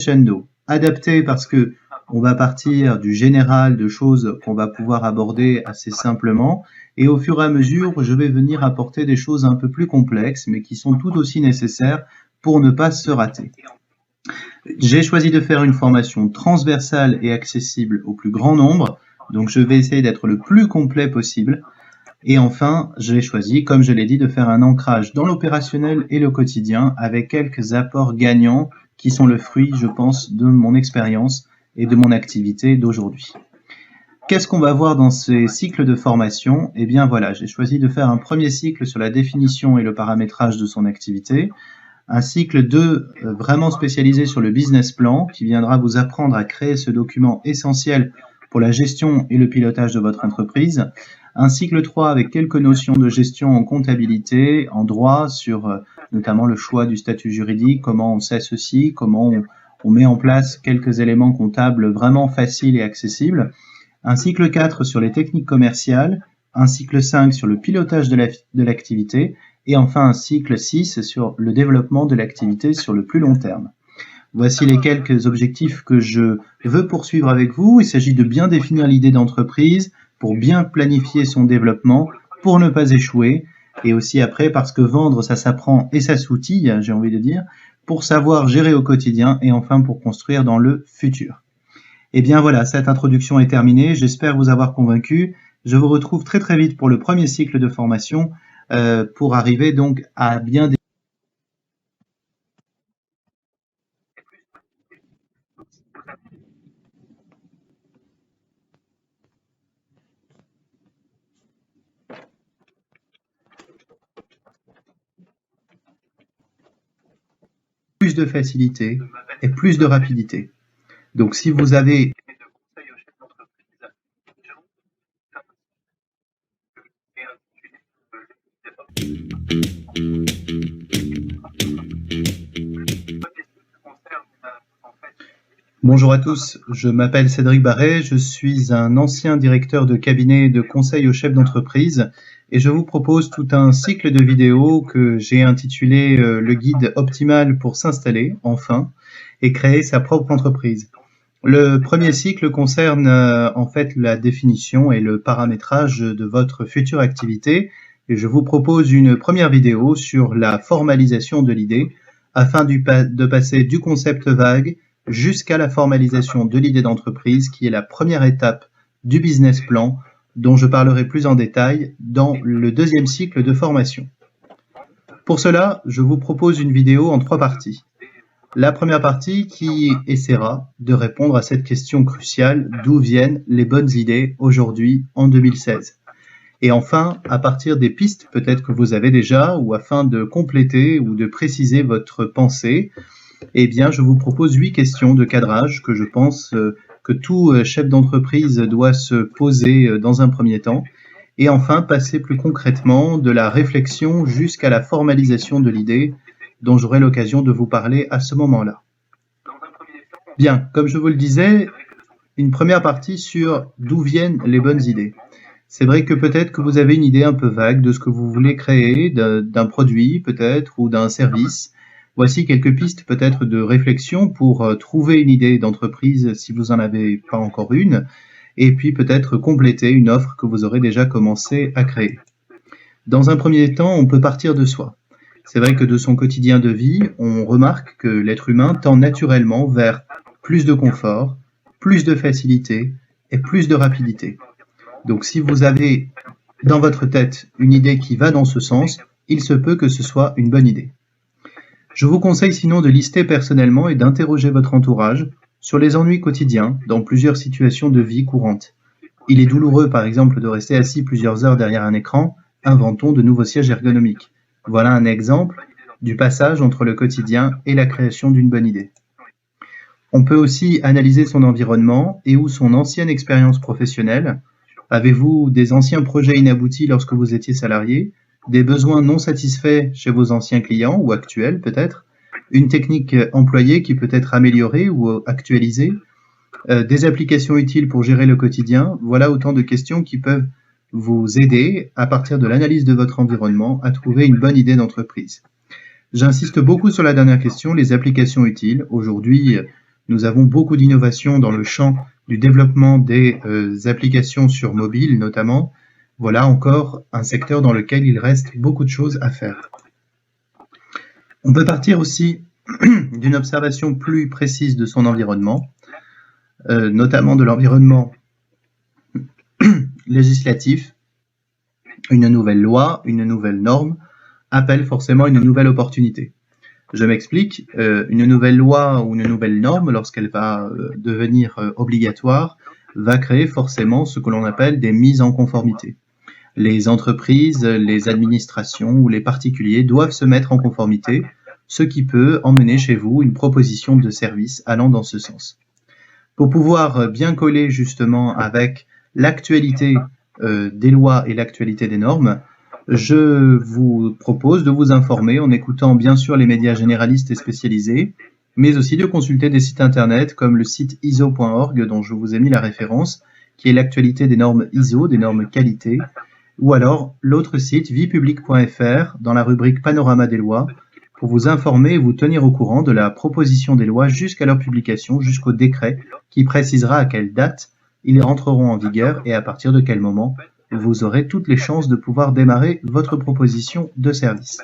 crescendo, adapté parce que on va partir du général, de choses qu'on va pouvoir aborder assez simplement, et au fur et à mesure, je vais venir apporter des choses un peu plus complexes, mais qui sont tout aussi nécessaires pour ne pas se rater. J'ai choisi de faire une formation transversale et accessible au plus grand nombre, donc je vais essayer d'être le plus complet possible. Et enfin, j'ai choisi, comme je l'ai dit, de faire un ancrage dans l'opérationnel et le quotidien avec quelques apports gagnants qui sont le fruit, je pense, de mon expérience et de mon activité d'aujourd'hui. Qu'est-ce qu'on va voir dans ces cycles de formation? Eh bien voilà, j'ai choisi de faire un premier cycle sur la définition et le paramétrage de son activité, un cycle 2 vraiment spécialisé sur le business plan qui viendra vous apprendre à créer ce document essentiel pour la gestion et le pilotage de votre entreprise, un cycle 3 avec quelques notions de gestion en comptabilité, en droit, sur notamment le choix du statut juridique, comment on s'associe, comment on met en place quelques éléments comptables vraiment faciles et accessibles, un cycle 4 sur les techniques commerciales, un cycle 5 sur le pilotage de l'activité, et enfin un cycle 6 sur le développement de l'activité sur le plus long terme. Voici les quelques objectifs que je veux poursuivre avec vous. Il s'agit de bien définir l'idée d'entreprise, pour bien planifier son développement, pour ne pas échouer, et aussi après parce que vendre, ça s'apprend et ça s'outille, j'ai envie de dire, pour savoir gérer au quotidien et enfin pour construire dans le futur. Et bien voilà, cette introduction est terminée, j'espère vous avoir convaincu. Je vous retrouve très très vite pour le premier cycle de formation pour arriver donc à bien plus de facilité et plus de rapidité. Donc si vous avez Bonjour à tous, je m'appelle Cédric Barret, je suis un ancien directeur de cabinet de conseil aux chefs d'entreprise et je vous propose tout un cycle de vidéos que j'ai intitulé le guide optimal pour s'installer, enfin, et créer sa propre entreprise. Le premier cycle concerne en fait la définition et le paramétrage de votre future activité et je vous propose une première vidéo sur la formalisation de l'idée afin de passer du concept vague jusqu'à la formalisation de l'idée d'entreprise qui est la première étape du business plan dont je parlerai plus en détail dans le deuxième cycle de formation. Pour cela, je vous propose une vidéo en 3 parties. La première partie qui essaiera de répondre à cette question cruciale, d'où viennent les bonnes idées aujourd'hui en 2016. Et enfin, à partir des pistes peut-être que vous avez déjà ou afin de compléter ou de préciser votre pensée, eh bien, je vous propose 8 questions de cadrage que je pense que tout chef d'entreprise doit se poser dans un premier temps. Et enfin, passer plus concrètement de la réflexion jusqu'à la formalisation de l'idée dont j'aurai l'occasion de vous parler à ce moment-là. Bien, comme je vous le disais, une première partie sur d'où viennent les bonnes idées. C'est vrai que peut-être que vous avez une idée un peu vague de ce que vous voulez créer, d'un produit peut-être ou d'un service. Voici quelques pistes peut-être de réflexion pour trouver une idée d'entreprise si vous n'en avez pas encore une, et puis peut-être compléter une offre que vous aurez déjà commencé à créer. Dans un premier temps, on peut partir de soi. C'est vrai que de son quotidien de vie, on remarque que l'être humain tend naturellement vers plus de confort, plus de facilité et plus de rapidité. Donc si vous avez dans votre tête une idée qui va dans ce sens, il se peut que ce soit une bonne idée. Je vous conseille sinon de lister personnellement et d'interroger votre entourage sur les ennuis quotidiens dans plusieurs situations de vie courantes. Il est douloureux par exemple de rester assis plusieurs heures derrière un écran, inventons de nouveaux sièges ergonomiques. Voilà un exemple du passage entre le quotidien et la création d'une bonne idée. On peut aussi analyser son environnement et ou son ancienne expérience professionnelle. Avez-vous des anciens projets inaboutis lorsque vous étiez salarié? Des besoins non satisfaits chez vos anciens clients ou actuels peut-être, une technique employée qui peut être améliorée ou actualisée, des applications utiles pour gérer le quotidien, voilà autant de questions qui peuvent vous aider, à partir de l'analyse de votre environnement, à trouver une bonne idée d'entreprise. J'insiste beaucoup sur la dernière question, les applications utiles. Aujourd'hui, Nous avons beaucoup d'innovations dans le champ du développement des applications sur mobile notamment. Voilà encore un secteur dans lequel il reste beaucoup de choses à faire. On peut partir aussi d'une observation plus précise de son environnement, notamment de l'environnement législatif. Une nouvelle loi, une nouvelle norme appelle forcément une nouvelle opportunité. Je m'explique, une nouvelle loi ou une nouvelle norme, lorsqu'elle va devenir obligatoire, va créer forcément ce que l'on appelle des mises en conformité. Les entreprises, les administrations ou les particuliers doivent se mettre en conformité, ce qui peut emmener chez vous une proposition de service allant dans ce sens. Pour pouvoir bien coller justement avec l'actualité des lois et l'actualité des normes, je vous propose de vous informer en écoutant bien sûr les médias généralistes et spécialisés, mais aussi de consulter des sites internet comme le site iso.org dont je vous ai mis la référence, qui est l'actualité des normes ISO, des normes qualité, ou alors l'autre site viepublique.fr dans la rubrique Panorama des lois, pour vous informer et vous tenir au courant de la proposition des lois jusqu'à leur publication, jusqu'au décret qui précisera à quelle date ils rentreront en vigueur et à partir de quel moment vous aurez toutes les chances de pouvoir démarrer votre proposition de service.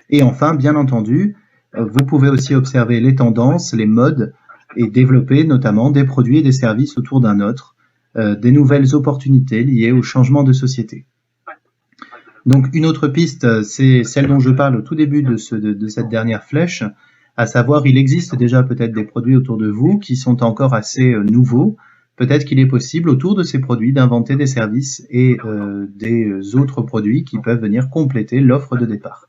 Et enfin, bien entendu, vous pouvez aussi observer les tendances, les modes et développer notamment des produits et des services autour d'un autre, des nouvelles opportunités liées au changement de société. Donc une autre piste, c'est celle dont je parle au tout début de cette dernière flèche, à savoir il existe déjà peut-être des produits autour de vous qui sont encore assez nouveaux. Peut-être qu'il est possible autour de ces produits d'inventer des services et des autres produits qui peuvent venir compléter l'offre de départ.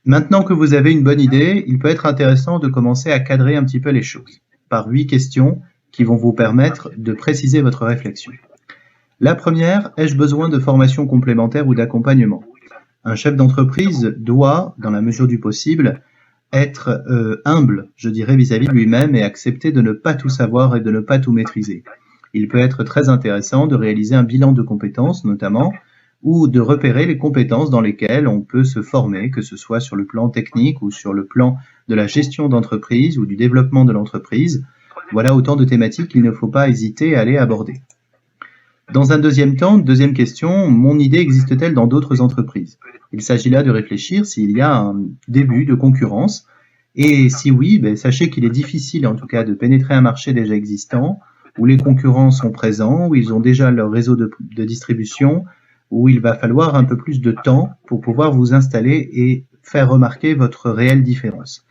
Maintenant que vous avez une bonne idée, il peut être intéressant de commencer à cadrer un petit peu les choses par 8 questions qui vont vous permettre de préciser votre réflexion. La première, ai-je besoin de formation complémentaire ou d'accompagnement ? Un chef d'entreprise doit, dans la mesure du possible, être humble, je dirais, vis-à-vis de lui-même et accepter de ne pas tout savoir et de ne pas tout maîtriser. Il peut être très intéressant de réaliser un bilan de compétences, notamment, ou de repérer les compétences dans lesquelles on peut se former, que ce soit sur le plan technique ou sur le plan de la gestion d'entreprise ou du développement de l'entreprise. Voilà autant de thématiques qu'il ne faut pas hésiter à aller aborder. Dans un deuxième temps, deuxième question, mon idée existe-t-elle dans d'autres entreprises ? Il s'agit là de réfléchir s'il y a un début de concurrence, et si oui, sachez qu'il est difficile en tout cas de pénétrer un marché déjà existant, où les concurrents sont présents, où ils ont déjà leur réseau de distribution, où il va falloir un peu plus de temps pour pouvoir vous installer et faire remarquer votre réelle différence.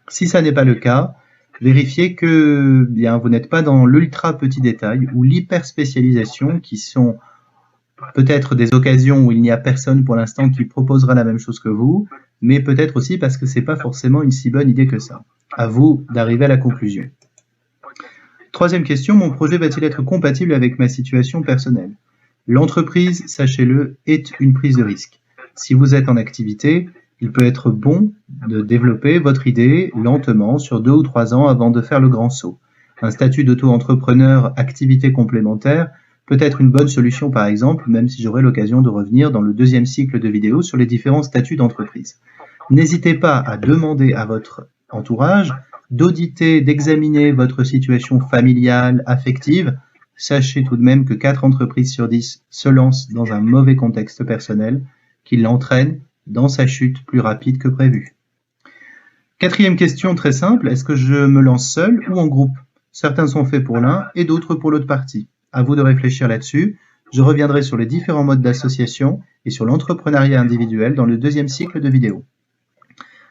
Si ça n'est pas le cas, vérifiez que vous n'êtes pas dans l'ultra petit détail ou l'hyper spécialisation qui sont peut-être des occasions où il n'y a personne pour l'instant qui proposera la même chose que vous, mais peut-être aussi parce que c'est pas forcément une si bonne idée que ça. À vous d'arriver à la conclusion. Troisième question, mon projet va-t-il être compatible avec ma situation personnelle ? L'entreprise, sachez-le, est une prise de risque. Si vous êtes en activité, il peut être bon de développer votre idée lentement sur 2 ou 3 ans avant de faire le grand saut. Un statut d'auto-entrepreneur, activité complémentaire, peut être une bonne solution par exemple, même si j'aurai l'occasion de revenir dans le deuxième cycle de vidéos sur les différents statuts d'entreprise. N'hésitez pas à demander à votre entourage d'auditer, d'examiner votre situation familiale, affective. Sachez tout de même que 4 entreprises sur 10 se lancent dans un mauvais contexte personnel qui l'entraîne dans sa chute plus rapide que prévu. Quatrième question très simple, est-ce que je me lance seul ou en groupe ? Certains sont faits pour l'un et d'autres pour l'autre partie. À vous de réfléchir là-dessus. Je reviendrai sur les différents modes d'association et sur l'entrepreneuriat individuel dans le deuxième cycle de vidéos.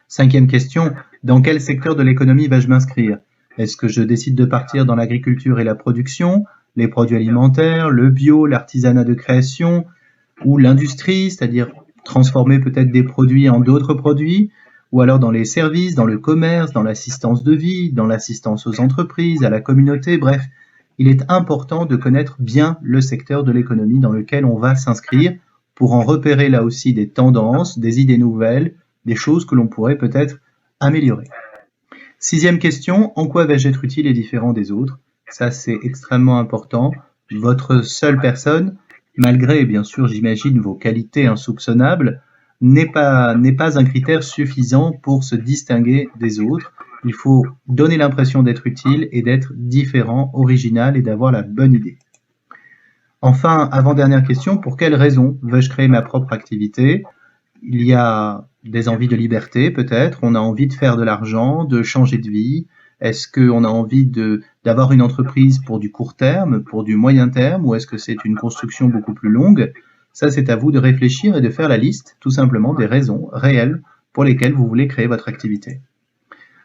Cinquième question, dans quel secteur de l'économie vais-je m'inscrire ? Est-ce que je décide de partir dans l'agriculture et la production, les produits alimentaires, le bio, l'artisanat de création ou l'industrie, c'est-à-dire transformer peut-être des produits en d'autres produits, ou alors dans les services, dans le commerce, dans l'assistance de vie, dans l'assistance aux entreprises, à la communauté, bref. Il est important de connaître bien le secteur de l'économie dans lequel on va s'inscrire pour en repérer là aussi des tendances, des idées nouvelles, des choses que l'on pourrait peut-être améliorer. Sixième question, en quoi vais-je être utile et différent des autres ? Ça, c'est extrêmement important. Votre seule personne, malgré, bien sûr, j'imagine, vos qualités insoupçonnables, n'est pas un critère suffisant pour se distinguer des autres. Il faut donner l'impression d'être utile et d'être différent, original et d'avoir la bonne idée. Enfin, avant-dernière question, pour quelles raisons veux-je créer ma propre activité? Il y a des envies de liberté peut-être, on a envie de faire de l'argent, de changer de vie. Est-ce qu'on a envie d'avoir une entreprise pour du court terme, pour du moyen terme, ou est-ce que c'est une construction beaucoup plus longue? Ça, c'est à vous de réfléchir et de faire la liste, tout simplement, des raisons réelles pour lesquelles vous voulez créer votre activité.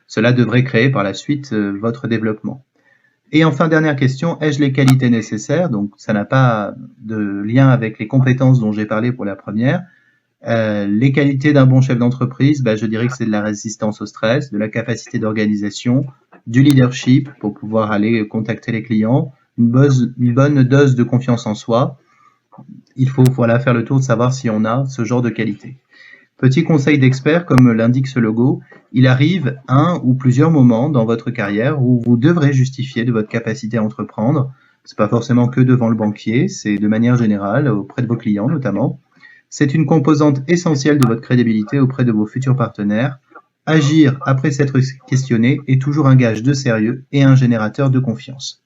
Cela devrait créer par la suite votre développement. Et enfin, dernière question, ai-je les qualités nécessaires? Donc, ça n'a pas de lien avec les compétences dont j'ai parlé pour la première. Les qualités d'un bon chef d'entreprise, je dirais que c'est de la résistance au stress, de la capacité d'organisation, du leadership pour pouvoir aller contacter les clients, une bonne dose de confiance en soi. Il faut faire le tour de savoir si on a ce genre de qualités. Petit conseil d'expert, comme l'indique ce logo, il arrive un ou plusieurs moments dans votre carrière où vous devrez justifier de votre capacité à entreprendre. C'est pas forcément que devant le banquier, c'est de manière générale auprès de vos clients notamment. C'est une composante essentielle de votre crédibilité auprès de vos futurs partenaires. Agir après s'être questionné est toujours un gage de sérieux et un générateur de confiance.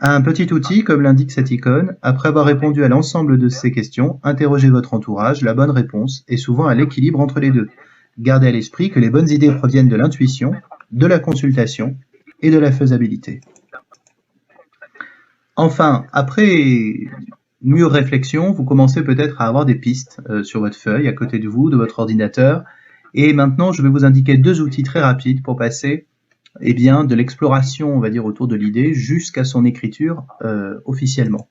Un petit outil, comme l'indique cette icône, après avoir répondu à l'ensemble de ces questions, interrogez votre entourage, la bonne réponse est souvent à l'équilibre entre les deux. Gardez à l'esprit que les bonnes idées proviennent de l'intuition, de la consultation et de la faisabilité. Enfin, après mûre réflexion, vous commencez peut-être à avoir des pistes sur votre feuille, à côté de vous, de votre ordinateur. Et maintenant, je vais vous indiquer deux outils très rapides pour passer de l'exploration, on va dire, autour de l'idée jusqu'à son écriture officiellement.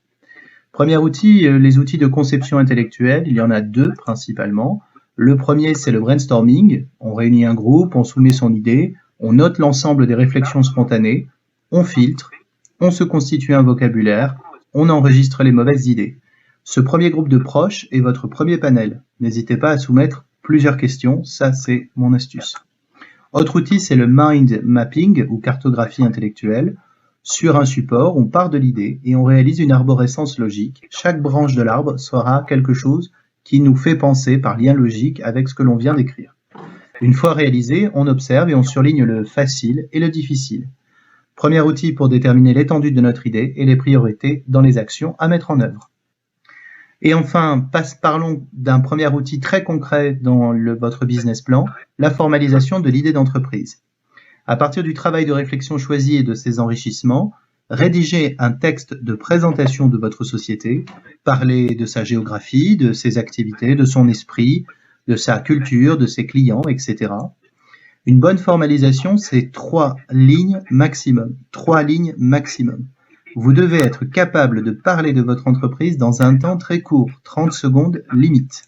Premier outil, les outils de conception intellectuelle. Il y en a deux principalement. Le premier, c'est le brainstorming. On réunit un groupe, on soumet son idée, on note l'ensemble des réflexions spontanées, on filtre, on se constitue un vocabulaire, on enregistre les mauvaises idées. Ce premier groupe de proches est votre premier panel. N'hésitez pas à soumettre plusieurs questions, ça c'est mon astuce. Autre outil, c'est le mind mapping ou cartographie intellectuelle. Sur un support, on part de l'idée et on réalise une arborescence logique. Chaque branche de l'arbre sera quelque chose qui nous fait penser par lien logique avec ce que l'on vient d'écrire. Une fois réalisé, on observe et on surligne le facile et le difficile. Premier outil pour déterminer l'étendue de notre idée et les priorités dans les actions à mettre en œuvre. Et enfin, parlons d'un premier outil très concret dans votre business plan, la formalisation de l'idée d'entreprise. À partir du travail de réflexion choisi et de ses enrichissements, rédigez un texte de présentation de votre société, parlez de sa géographie, de ses activités, de son esprit, de sa culture, de ses clients, etc. Une bonne formalisation, c'est 3 lignes maximum. 3 lignes maximum. Vous devez être capable de parler de votre entreprise dans un temps très court, 30 secondes limite.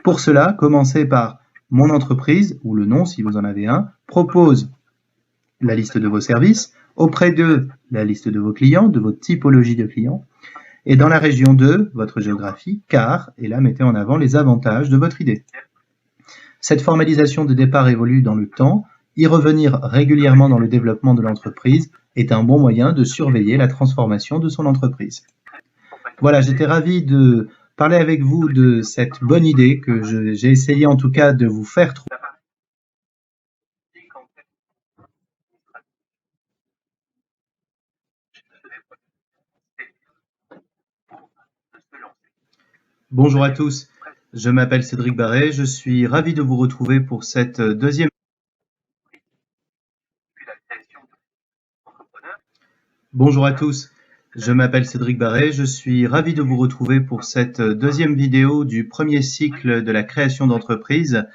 Pour cela, commencez par « Mon entreprise » ou le nom si vous en avez un, propose la liste de vos services, auprès d'eux la liste de vos clients, de votre typologie de clients, et dans la région 2, votre géographie, car, et là mettez en avant les avantages de votre idée. Cette formalisation de départ évolue dans le temps, y revenir régulièrement dans le développement de l'entreprise est un bon moyen de surveiller la transformation de son entreprise. Voilà, j'étais ravi de parler avec vous de cette bonne idée que j'ai essayé en tout cas de vous faire trouver. Bonjour à tous, je m'appelle Cédric Barret, je suis ravi de vous retrouver pour cette deuxième Bonjour à tous, je m'appelle Cédric Barret, je suis ravi de vous retrouver pour cette deuxième vidéo du premier cycle de la création d'entreprise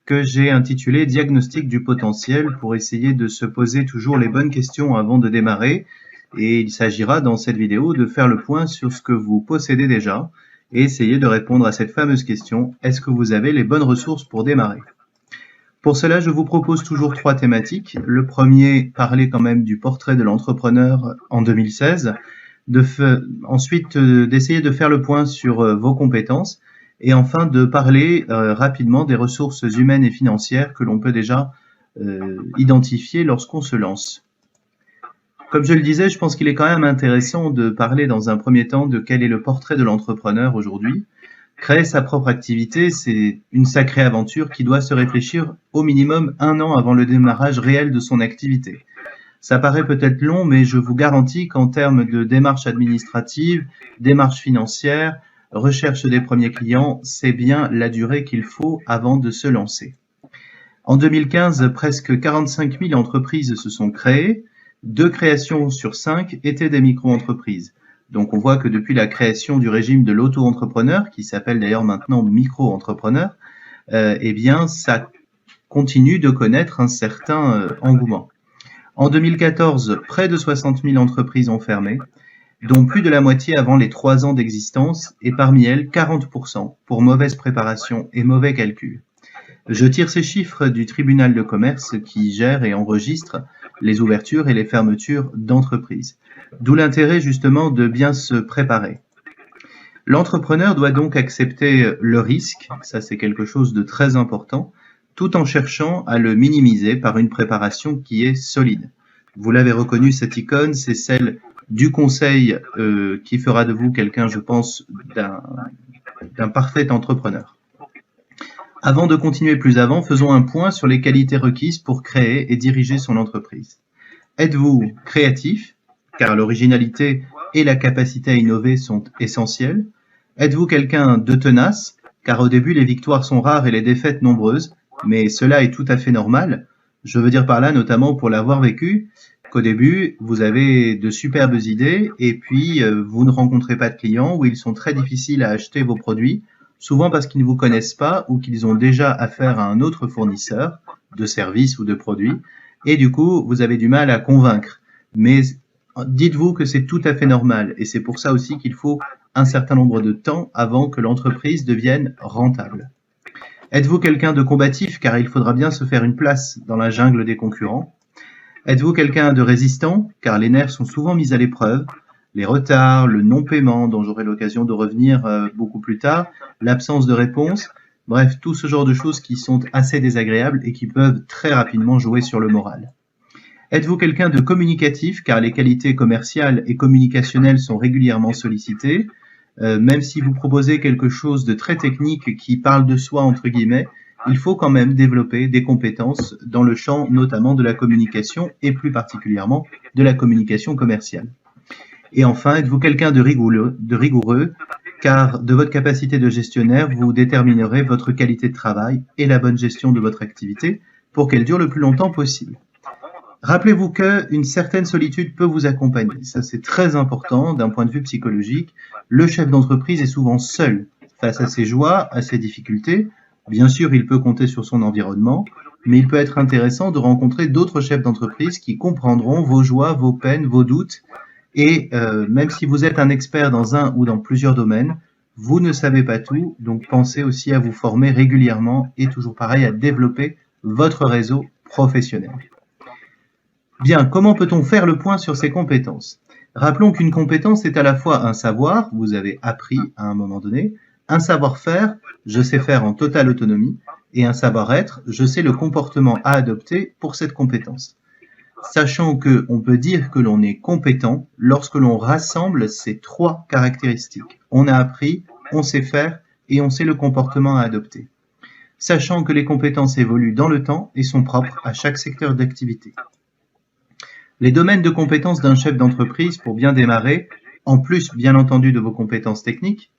que j'ai intitulé Diagnostic du potentiel pour essayer de se poser toujours les bonnes questions avant de démarrer. Et il s'agira dans cette vidéo de faire le point sur ce que vous possédez déjà et essayer de répondre à cette fameuse question, est-ce que vous avez les bonnes ressources pour démarrer? Pour cela, je vous propose toujours 3 thématiques. Le premier, parler quand même du portrait de l'entrepreneur en 2016. Ensuite, d'essayer de faire le point sur vos compétences. Et enfin, de parler rapidement des ressources humaines et financières que l'on peut déjà identifier lorsqu'on se lance. Comme je le disais, je pense qu'il est quand même intéressant de parler dans un premier temps de quel est le portrait de l'entrepreneur aujourd'hui. Créer sa propre activité, c'est une sacrée aventure qui doit se réfléchir au minimum 1 an avant le démarrage réel de son activité. Ça paraît peut-être long, mais je vous garantis qu'en termes de démarches administratives, démarches financières, recherche des premiers clients, c'est bien la durée qu'il faut avant de se lancer. En 2015, presque 45 000 entreprises se sont créées. 2 créations sur 5 étaient des micro-entreprises. Donc on voit que depuis la création du régime de l'auto-entrepreneur, qui s'appelle d'ailleurs maintenant micro-entrepreneur, eh bien ça continue de connaître un certain engouement. En 2014, près de 60 000 entreprises ont fermé, dont plus de la moitié avant les 3 ans d'existence, et parmi elles 40% pour mauvaise préparation et mauvais calcul. Je tire ces chiffres du tribunal de commerce qui gère et enregistre les ouvertures et les fermetures d'entreprises. D'où l'intérêt justement de bien se préparer. L'entrepreneur doit donc accepter le risque, ça c'est quelque chose de très important, tout en cherchant à le minimiser par une préparation qui est solide. Vous l'avez reconnu, cette icône, c'est celle du conseil qui fera de vous quelqu'un, je pense, d'un parfait entrepreneur. Avant de continuer plus avant, faisons un point sur les qualités requises pour créer et diriger son entreprise. Êtes-vous créatif, car l'originalité et la capacité à innover sont essentielles? Êtes-vous quelqu'un de tenace, car au début les victoires sont rares et les défaites nombreuses, mais cela est tout à fait normal. Je veux dire par là notamment pour l'avoir vécu, qu'au début vous avez de superbes idées et puis vous ne rencontrez pas de clients ou ils sont très difficiles à acheter vos produits, souvent parce qu'ils ne vous connaissent pas ou qu'ils ont déjà affaire à un autre fournisseur de services ou de produits, et du coup, vous avez du mal à convaincre. Mais dites-vous que c'est tout à fait normal, et c'est pour ça aussi qu'il faut un certain nombre de temps avant que l'entreprise devienne rentable. Êtes-vous quelqu'un de combatif, car il faudra bien se faire une place dans la jungle des concurrents? Êtes-vous quelqu'un de résistant, car les nerfs sont souvent mis à l'épreuve? Les retards, le non-paiement, dont j'aurai l'occasion de revenir beaucoup plus tard, l'absence de réponse, bref, tout ce genre de choses qui sont assez désagréables et qui peuvent très rapidement jouer sur le moral. Êtes-vous quelqu'un de communicatif, car les qualités commerciales et communicationnelles sont régulièrement sollicitées, même si vous proposez quelque chose de très technique qui parle de soi, entre guillemets, il faut quand même développer des compétences dans le champ notamment de la communication et plus particulièrement de la communication commerciale. Et enfin, êtes-vous quelqu'un de rigoureux, car de votre capacité de gestionnaire, vous déterminerez votre qualité de travail et la bonne gestion de votre activité pour qu'elle dure le plus longtemps possible. Rappelez-vous qu'une certaine solitude peut vous accompagner. Ça, c'est très important d'un point de vue psychologique. Le chef d'entreprise est souvent seul face à ses joies, à ses difficultés. Bien sûr, il peut compter sur son environnement, mais il peut être intéressant de rencontrer d'autres chefs d'entreprise qui comprendront vos joies, vos peines, vos doutes. Et même si vous êtes un expert dans un ou dans plusieurs domaines, vous ne savez pas tout, donc pensez aussi à vous former régulièrement et toujours pareil à développer votre réseau professionnel. Bien, comment peut-on faire le point sur ces compétences? Rappelons qu'une compétence est à la fois un savoir, vous avez appris à un moment donné, un savoir-faire, je sais faire en totale autonomie, et un savoir-être, je sais le comportement à adopter pour cette compétence. Sachant qu'on peut dire que l'on est compétent lorsque l'on rassemble ces 3 caractéristiques. On a appris, on sait faire et on sait le comportement à adopter. Sachant que les compétences évoluent dans le temps et sont propres à chaque secteur d'activité. Les domaines de compétences d'un chef d'entreprise pour bien démarrer, en plus bien entendu de vos compétences techniques,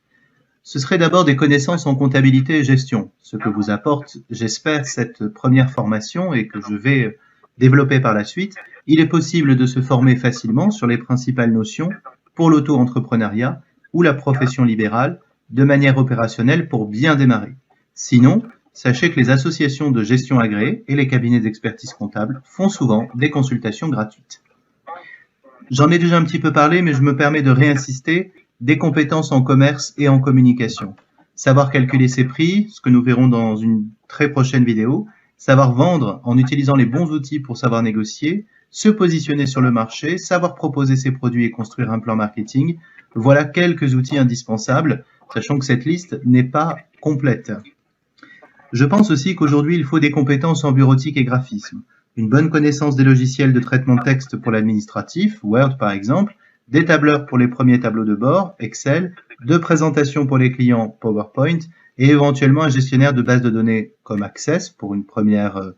ce serait d'abord des connaissances en comptabilité et gestion, ce que vous apporte, j'espère, cette première formation et que je vais développer par la suite. Il est possible de se former facilement sur les principales notions pour l'auto-entrepreneuriat ou la profession libérale de manière opérationnelle pour bien démarrer. Sinon, sachez que les associations de gestion agréées et les cabinets d'expertise comptable font souvent des consultations gratuites. J'en ai déjà un petit peu parlé, mais je me permets de réinsister, des compétences en commerce et en communication. Savoir calculer ses prix, ce que nous verrons dans une très prochaine vidéo, savoir vendre en utilisant les bons outils pour savoir négocier, se positionner sur le marché, savoir proposer ses produits et construire un plan marketing. Voilà quelques outils indispensables, sachant que cette liste n'est pas complète. Je pense aussi qu'aujourd'hui, il faut des compétences en bureautique et graphisme. Une bonne connaissance des logiciels de traitement de texte pour l'administratif, Word par exemple, des tableurs pour les premiers tableaux de bord, Excel, de présentation pour les clients, PowerPoint, et éventuellement un gestionnaire de base de données comme Access pour une première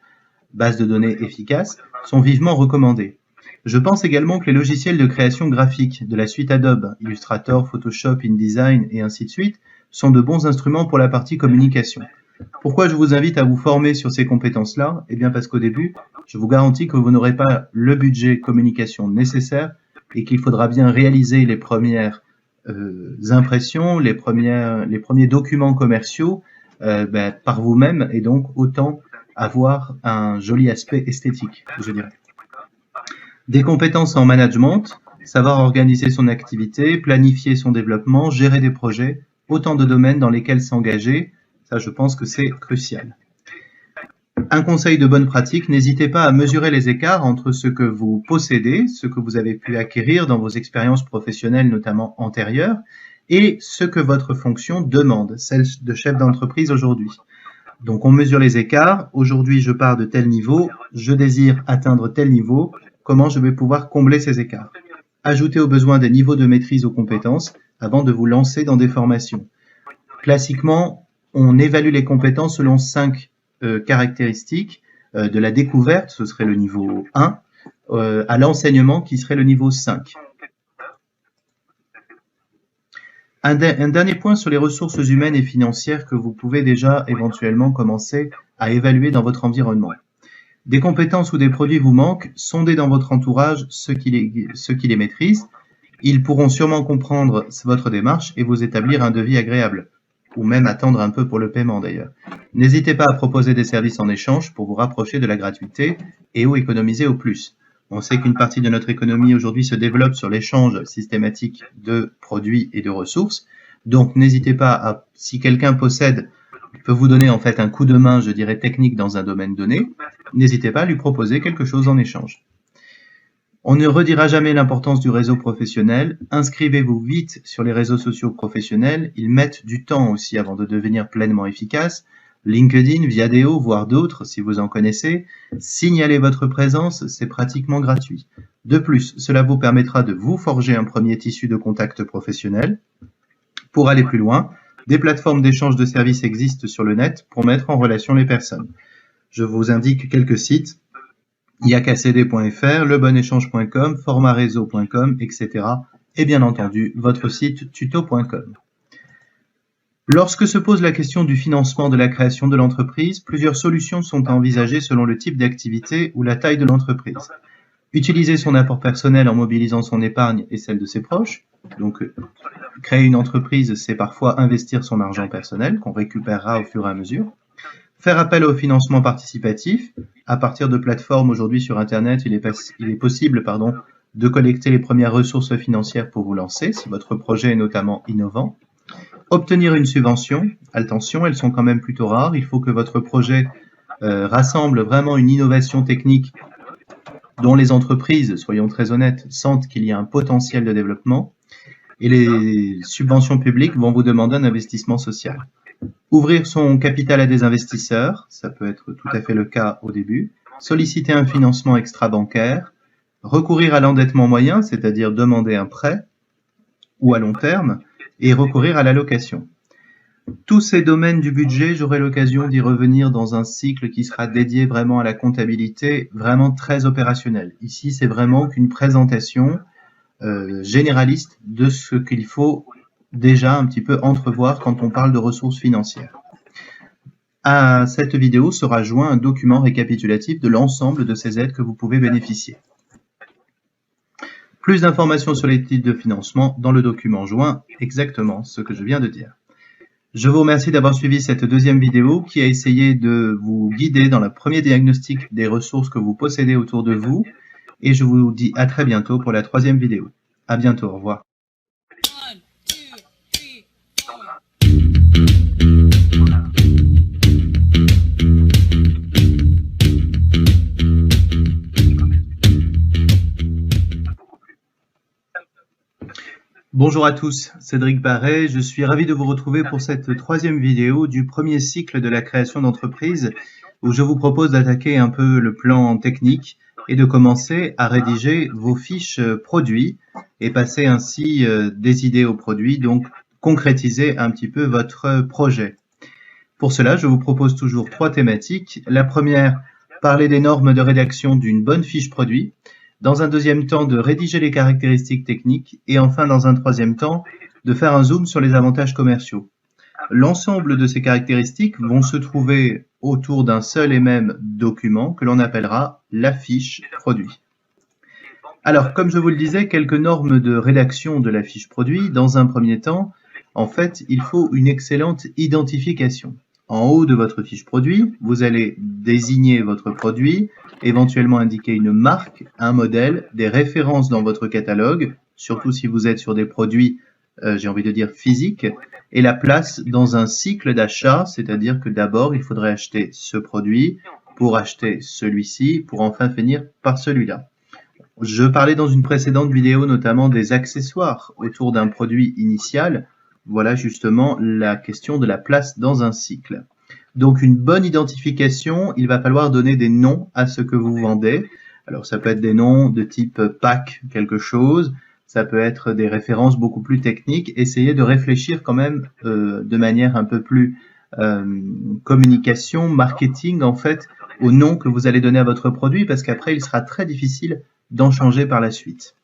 base de données efficace, sont vivement recommandés. Je pense également que les logiciels de création graphique de la suite Adobe, Illustrator, Photoshop, InDesign et ainsi de suite, sont de bons instruments pour la partie communication. Pourquoi je vous invite à vous former sur ces compétences-là? Eh bien parce qu'au début, je vous garantis que vous n'aurez pas le budget communication nécessaire et qu'il faudra bien réaliser les premières impressions, les premiers documents commerciaux par vous-même et donc autant avoir un joli aspect esthétique, je dirais. Des compétences en management, savoir organiser son activité, planifier son développement, gérer des projets, autant de domaines dans lesquels s'engager, ça je pense que c'est crucial. Un conseil de bonne pratique, n'hésitez pas à mesurer les écarts entre ce que vous possédez, ce que vous avez pu acquérir dans vos expériences professionnelles notamment antérieures, et ce que votre fonction demande, celle de chef d'entreprise aujourd'hui. Donc on mesure les écarts, aujourd'hui je pars de tel niveau, je désire atteindre tel niveau, comment je vais pouvoir combler ces écarts. Ajoutez au besoin des niveaux de maîtrise aux compétences avant de vous lancer dans des formations. Classiquement, on évalue les compétences selon 5 caractéristiques, de la découverte, ce serait le niveau 1, à l'enseignement qui serait le niveau 5. Un dernier point sur les ressources humaines et financières que vous pouvez déjà éventuellement commencer à évaluer dans votre environnement. Des compétences ou des produits vous manquent, sondez dans votre entourage ceux qui les maîtrisent. Ils pourront sûrement comprendre votre démarche et vous établir un devis agréable, ou même attendre un peu pour le paiement d'ailleurs. N'hésitez pas à proposer des services en échange pour vous rapprocher de la gratuité et ou économiser au plus. On sait qu'une partie de notre économie aujourd'hui se développe sur l'échange systématique de produits et de ressources. Donc n'hésitez pas à, si quelqu'un peut vous donner en fait un coup de main, je dirais technique dans un domaine donné, n'hésitez pas à lui proposer quelque chose en échange. On ne redira jamais l'importance du réseau professionnel. Inscrivez-vous vite sur les réseaux sociaux professionnels. Ils mettent du temps aussi avant de devenir pleinement efficaces. LinkedIn, Viadeo, voire d'autres, si vous en connaissez. Signalez votre présence, c'est pratiquement gratuit. De plus, cela vous permettra de vous forger un premier tissu de contact professionnel. Pour aller plus loin, des plateformes d'échange de services existent sur le net pour mettre en relation les personnes. Je vous indique quelques sites. iacacd.fr, lebonechange.com, formaréseau.com, etc. Et bien entendu, votre site tuto.com. Lorsque se pose la question du financement de la création de l'entreprise, plusieurs solutions sont à envisager selon le type d'activité ou la taille de l'entreprise. Utiliser son apport personnel en mobilisant son épargne et celle de ses proches. Donc, créer une entreprise, c'est parfois investir son argent personnel qu'on récupérera au fur et à mesure. Faire appel au financement participatif. À partir de plateformes aujourd'hui sur Internet, il est possible de collecter les premières ressources financières pour vous lancer, si votre projet est notamment innovant. Obtenir une subvention. Attention, elles sont quand même plutôt rares. Il faut que votre projet rassemble vraiment une innovation technique dont les entreprises, soyons très honnêtes, sentent qu'il y a un potentiel de développement. Et les subventions publiques vont vous demander un investissement social. Ouvrir son capital à des investisseurs, ça peut être tout à fait le cas au début. Solliciter un financement extra-bancaire. Recourir à l'endettement moyen, c'est-à-dire demander un prêt ou à long terme. Et recourir à la location. Tous ces domaines du budget, j'aurai l'occasion d'y revenir dans un cycle qui sera dédié vraiment à la comptabilité, vraiment très opérationnel. Ici, c'est vraiment qu'une présentation généraliste de ce qu'il faut déjà un petit peu entrevoir quand on parle de ressources financières. À cette vidéo sera joint un document récapitulatif de l'ensemble de ces aides que vous pouvez bénéficier. Plus d'informations sur les types de financement dans le document joint, exactement ce que je viens de dire. Je vous remercie d'avoir suivi cette deuxième vidéo qui a essayé de vous guider dans le premier diagnostic des ressources que vous possédez autour de vous. Et je vous dis à très bientôt pour la troisième vidéo. À bientôt, au revoir. Bonjour à tous, Cédric Barret, je suis ravi de vous retrouver pour cette troisième vidéo du premier cycle de la création d'entreprise où je vous propose d'attaquer un peu le plan technique et de commencer à rédiger vos fiches produits et passer ainsi des idées aux produits, donc concrétiser un petit peu votre projet. Pour cela, je vous propose toujours 3 thématiques. La première, parler des normes de rédaction d'une bonne fiche produit. Dans un deuxième temps, de rédiger les caractéristiques techniques. Et enfin, dans un troisième temps, de faire un zoom sur les avantages commerciaux. L'ensemble de ces caractéristiques vont se trouver autour d'un seul et même document que l'on appellera la fiche produit. Alors, comme je vous le disais, quelques normes de rédaction de la fiche produit. Dans un premier temps, en fait, il faut une excellente identification. En haut de votre fiche produit, vous allez désigner votre produit, éventuellement indiquer une marque, un modèle, des références dans votre catalogue, surtout si vous êtes sur des produits, j'ai envie de dire physiques, et la place dans un cycle d'achat, c'est-à-dire que d'abord, il faudrait acheter ce produit, pour acheter celui-ci, pour enfin finir par celui-là. Je parlais dans une précédente vidéo notamment des accessoires autour d'un produit initial. Voilà justement la question de la place dans un cycle. Donc une bonne identification, il va falloir donner des noms à ce que vous vendez. Alors ça peut être des noms de type pack quelque chose, ça peut être des références beaucoup plus techniques. Essayez de réfléchir quand même de manière un peu plus communication, marketing en fait, au nom que vous allez donner à votre produit parce qu'après il sera très difficile d'en changer par la suite.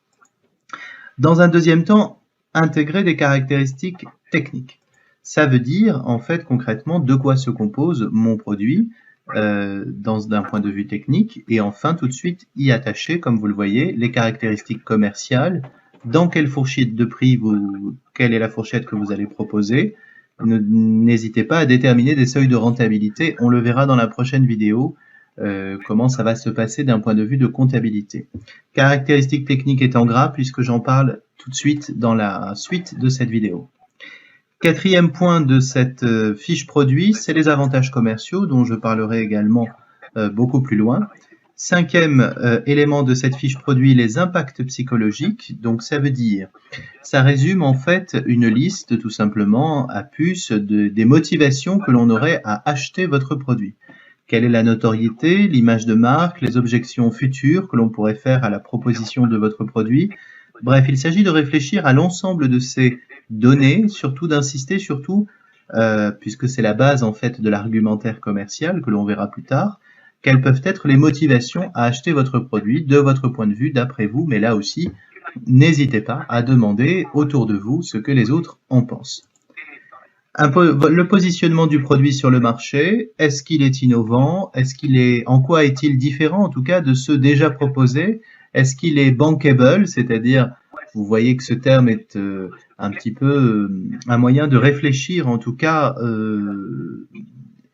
Dans un deuxième temps, intégrer des caractéristiques techniques. Ça veut dire, en fait, concrètement, de quoi se compose mon produit d'un point de vue technique, et enfin, tout de suite, y attacher, comme vous le voyez, les caractéristiques commerciales, dans quelle fourchette de prix quelle est la fourchette que vous allez proposer. N'hésitez pas à déterminer des seuils de rentabilité, on le verra dans la prochaine vidéo, comment ça va se passer d'un point de vue de comptabilité. Caractéristiques techniques étant gras, puisque j'en parle tout de suite dans la suite de cette vidéo. Quatrième point de cette fiche produit, c'est les avantages commerciaux, dont je parlerai également beaucoup plus loin. Cinquième élément de cette fiche produit, les impacts psychologiques. Donc ça veut dire, ça résume en fait une liste tout simplement à puce des motivations que l'on aurait à acheter votre produit. Quelle est la notoriété, l'image de marque, les objections futures que l'on pourrait faire à la proposition de votre produit. Bref, il s'agit de réfléchir à l'ensemble de ces données, surtout d'insister surtout, puisque c'est la base en fait de l'argumentaire commercial que l'on verra plus tard, quelles peuvent être les motivations à acheter votre produit de votre point de vue, d'après vous, mais là aussi, n'hésitez pas à demander autour de vous ce que les autres en pensent. Le positionnement du produit sur le marché, est-ce qu'il est innovant? En quoi est-il différent en tout cas de ceux déjà proposés? Est-ce qu'il est bankable, c'est-à-dire, vous voyez que ce terme est un petit peu un moyen de réfléchir, en tout cas,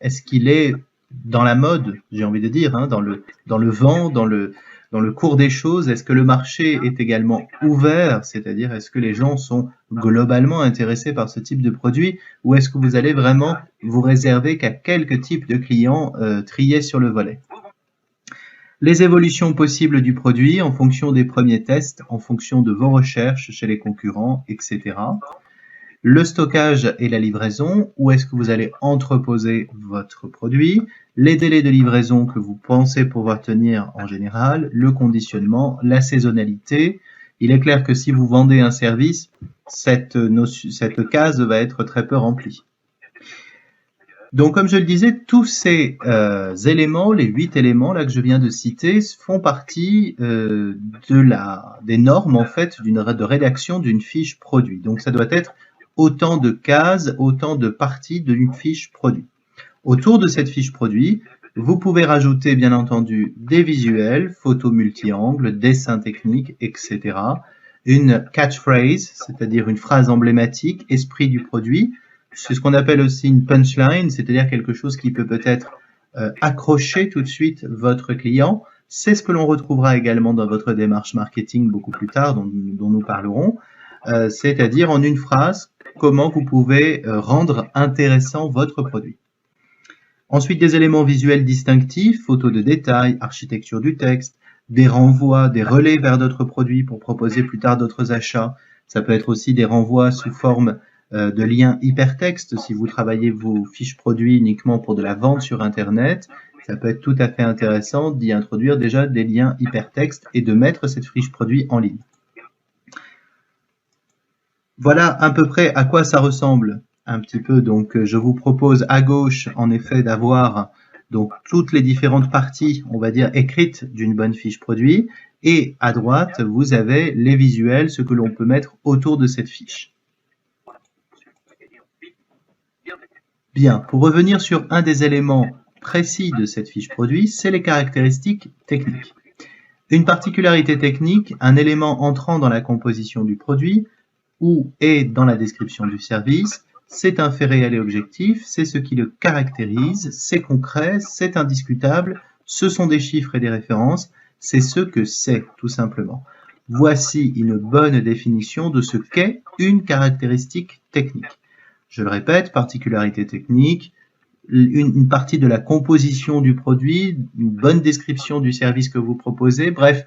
est-ce qu'il est dans la mode, j'ai envie de dire, hein, dans le vent, dans le cours des choses? Est-ce que le marché est également ouvert, c'est-à-dire est-ce que les gens sont globalement intéressés par ce type de produit, ou est-ce que vous allez vraiment vous réserver qu'à quelques types de clients triés sur le volet? Les évolutions possibles du produit en fonction des premiers tests, en fonction de vos recherches chez les concurrents, etc. Le stockage et la livraison, où est-ce que vous allez entreposer votre produit, les délais de livraison que vous pensez pouvoir tenir en général, le conditionnement, la saisonnalité. Il est clair que si vous vendez un service, cette case va être très peu remplie. Donc, comme je le disais, tous ces éléments, les 8 éléments là que je viens de citer, font partie des normes en fait de rédaction d'une fiche produit. Donc, ça doit être autant de cases, autant de parties d'une fiche produit. Autour de cette fiche produit, vous pouvez rajouter bien entendu des visuels, photos multi-angles, dessins techniques, etc. Une catchphrase, c'est-à-dire une phrase emblématique, esprit du produit. C'est ce qu'on appelle aussi une punchline, c'est-à-dire quelque chose qui peut peut-être accrocher tout de suite votre client. C'est ce que l'on retrouvera également dans votre démarche marketing beaucoup plus tard, dont nous parlerons. C'est-à-dire en une phrase, comment vous pouvez rendre intéressant votre produit. Ensuite, des éléments visuels distinctifs, photos de détail, architecture du texte, des renvois, des relais vers d'autres produits pour proposer plus tard d'autres achats. Ça peut être aussi des renvois sous forme de liens hypertextes si vous travaillez vos fiches produits uniquement pour de la vente sur Internet. ça peut être tout à fait intéressant d'y introduire déjà des liens hypertextes et de mettre cette fiche produit en ligne. Voilà à peu près à quoi ça ressemble un petit peu. Donc, je vous propose à gauche, en effet, d'avoir donc toutes les différentes parties, on va dire, écrites d'une bonne fiche produit. Et à droite, vous avez les visuels, ce que l'on peut mettre autour de cette fiche. Bien, pour revenir sur un des éléments précis de cette fiche produit, c'est les caractéristiques techniques. Une particularité technique, un élément entrant dans la composition du produit ou est dans la description du service, c'est un fait réel et objectif, c'est ce qui le caractérise, c'est concret, c'est indiscutable, ce sont des chiffres et des références, c'est ce que c'est, tout simplement. Voici une bonne définition de ce qu'est une caractéristique technique. Je le répète, particularité technique, une partie de la composition du produit, une bonne description du service que vous proposez, bref,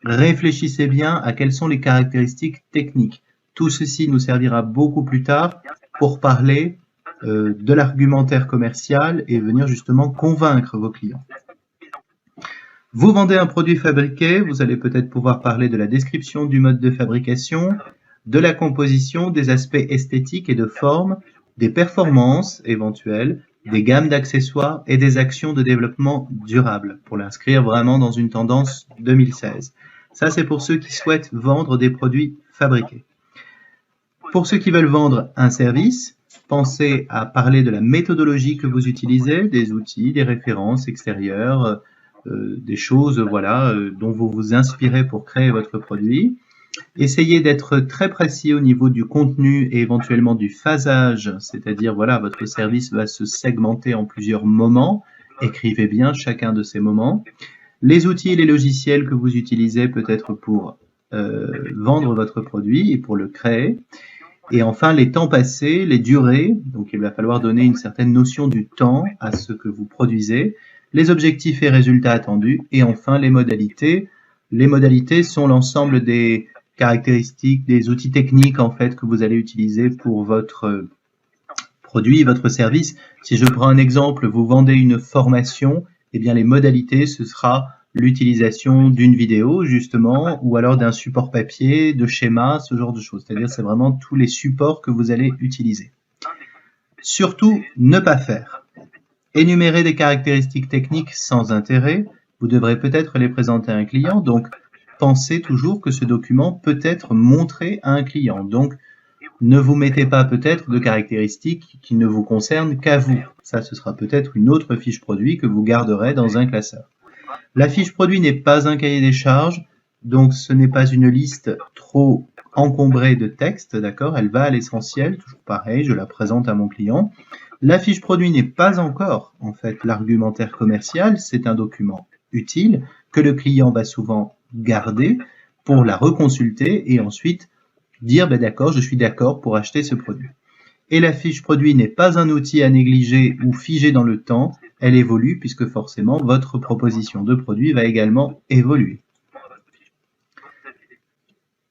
réfléchissez bien à quelles sont les caractéristiques techniques. Tout ceci nous servira beaucoup plus tard pour parler de l'argumentaire commercial et venir justement convaincre vos clients. Vous vendez un produit fabriqué, vous allez peut-être pouvoir parler de la description du mode de fabrication, de la composition, des aspects esthétiques et de forme, des performances éventuelles, des gammes d'accessoires et des actions de développement durable pour l'inscrire vraiment dans une tendance 2016. Ça, c'est pour ceux qui souhaitent vendre des produits fabriqués. Pour ceux qui veulent vendre un service, pensez à parler de la méthodologie que vous utilisez, des outils, des références extérieures, des choses voilà, dont vous vous inspirez pour créer votre produit. Essayez d'être très précis au niveau du contenu et éventuellement du phasage, c'est-à-dire voilà, votre service va se segmenter en plusieurs moments. Écrivez bien chacun de ces moments. Les outils et les logiciels que vous utilisez peut-être pour vendre votre produit et pour le créer. Et enfin, les temps passés, les durées, donc il va falloir donner une certaine notion du temps à ce que vous produisez, les objectifs et résultats attendus, et enfin les modalités. Les modalités sont l'ensemble des caractéristiques, des outils techniques en fait que vous allez utiliser pour votre produit, votre service. Si je prends un exemple, vous vendez une formation, eh bien les modalités, ce sera l'utilisation d'une vidéo justement, ou alors d'un support papier, de schémas, ce genre de choses. C'est-à-dire c'est vraiment tous les supports que vous allez utiliser. Surtout, ne pas faire. Énumérer des caractéristiques techniques sans intérêt, vous devrez peut-être les présenter à un client, donc pensez toujours que ce document peut être montré à un client. Donc, ne vous mettez pas peut-être de caractéristiques qui ne vous concernent qu'à vous. Ça, ce sera peut-être une autre fiche produit que vous garderez dans un classeur. La fiche produit n'est pas un cahier des charges, donc ce n'est pas une liste trop encombrée de texte, d'accord? Elle va à l'essentiel, toujours pareil, je la présente à mon client. La fiche produit n'est pas encore, en fait, l'argumentaire commercial, c'est un document utile que le client va souvent garder pour la reconsulter et ensuite dire ben d'accord, je suis d'accord pour acheter ce produit. Et la fiche produit n'est pas un outil à négliger ou figé dans le temps, elle évolue puisque forcément votre proposition de produit va également évoluer.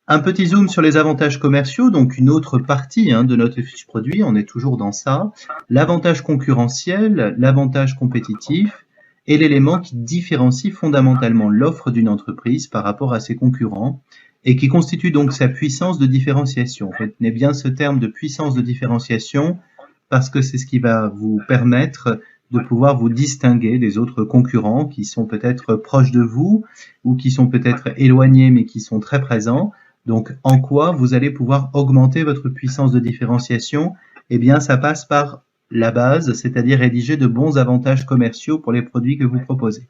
Un petit zoom sur les avantages commerciaux, donc une autre partie de notre fiche produit, on est toujours dans ça. L'avantage concurrentiel, l'avantage compétitif et l'élément qui différencie fondamentalement l'offre d'une entreprise par rapport à ses concurrents et qui constitue donc sa puissance de différenciation. Retenez bien ce terme de puissance de différenciation parce que c'est ce qui va vous permettre de pouvoir vous distinguer des autres concurrents qui sont peut-être proches de vous ou qui sont peut-être éloignés mais qui sont très présents. Donc, en quoi vous allez pouvoir augmenter votre puissance de différenciation? Eh bien, ça passe par la base, c'est-à-dire rédiger de bons avantages commerciaux pour les produits que vous proposez.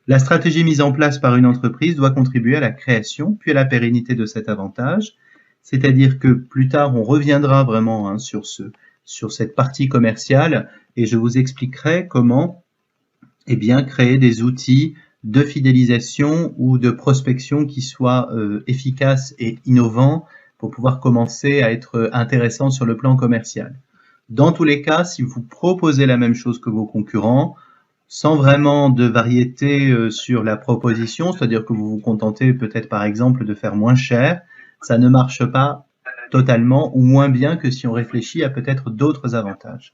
La stratégie mise en place par une entreprise doit contribuer à la création puis à la pérennité de cet avantage, c'est-à-dire que plus tard, on reviendra vraiment sur cette partie commerciale et je vous expliquerai comment créer des outils de fidélisation ou de prospection qui soient efficaces et innovants pour pouvoir commencer à être intéressants sur le plan commercial. Dans tous les cas, si vous proposez la même chose que vos concurrents, sans vraiment de variété sur la proposition, c'est-à-dire que vous vous contentez peut-être par exemple de faire moins cher, ça ne marche pas totalement ou moins bien que si on réfléchit à peut-être d'autres avantages.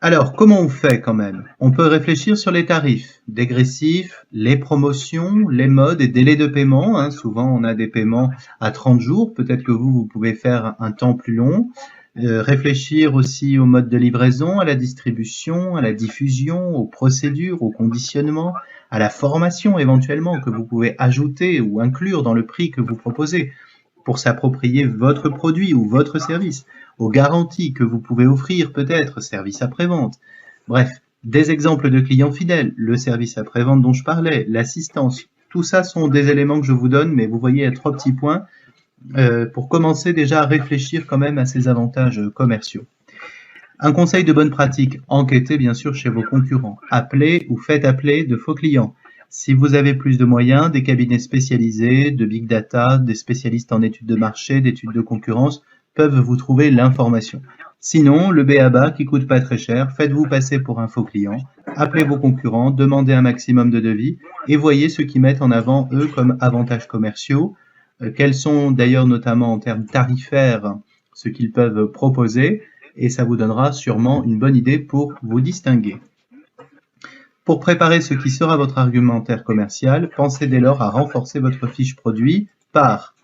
Alors, comment on fait quand même? On peut réfléchir sur les tarifs dégressifs, les promotions, les modes et délais de paiement, hein. Souvent, on a des paiements à 30 jours. Peut-être que vous pouvez faire un temps plus long. Réfléchir aussi au mode de livraison, à la distribution, à la diffusion, aux procédures, au conditionnement, à la formation éventuellement que vous pouvez ajouter ou inclure dans le prix que vous proposez pour s'approprier votre produit ou votre service, aux garanties que vous pouvez offrir peut-être, service après-vente. Bref, des exemples de clients fidèles, le service après-vente dont je parlais, l'assistance, tout ça sont des éléments que je vous donne, mais vous voyez à 3 petits points pour commencer déjà à réfléchir quand même à ces avantages commerciaux. Un conseil de bonne pratique, enquêtez bien sûr chez vos concurrents, appelez ou faites appeler de faux clients. Si vous avez plus de moyens, des cabinets spécialisés, de big data, des spécialistes en études de marché, d'études de concurrence peuvent vous trouver l'information. Sinon, le b.a.-ba qui coûte pas très cher, faites-vous passer pour un faux client, appelez vos concurrents, demandez un maximum de devis et voyez ce qu'ils mettent en avant eux comme avantages commerciaux, quels sont d'ailleurs notamment en termes tarifaires ce qu'ils peuvent proposer et ça vous donnera sûrement une bonne idée pour vous distinguer. Pour préparer ce qui sera votre argumentaire commercial, pensez dès lors à renforcer votre fiche produit par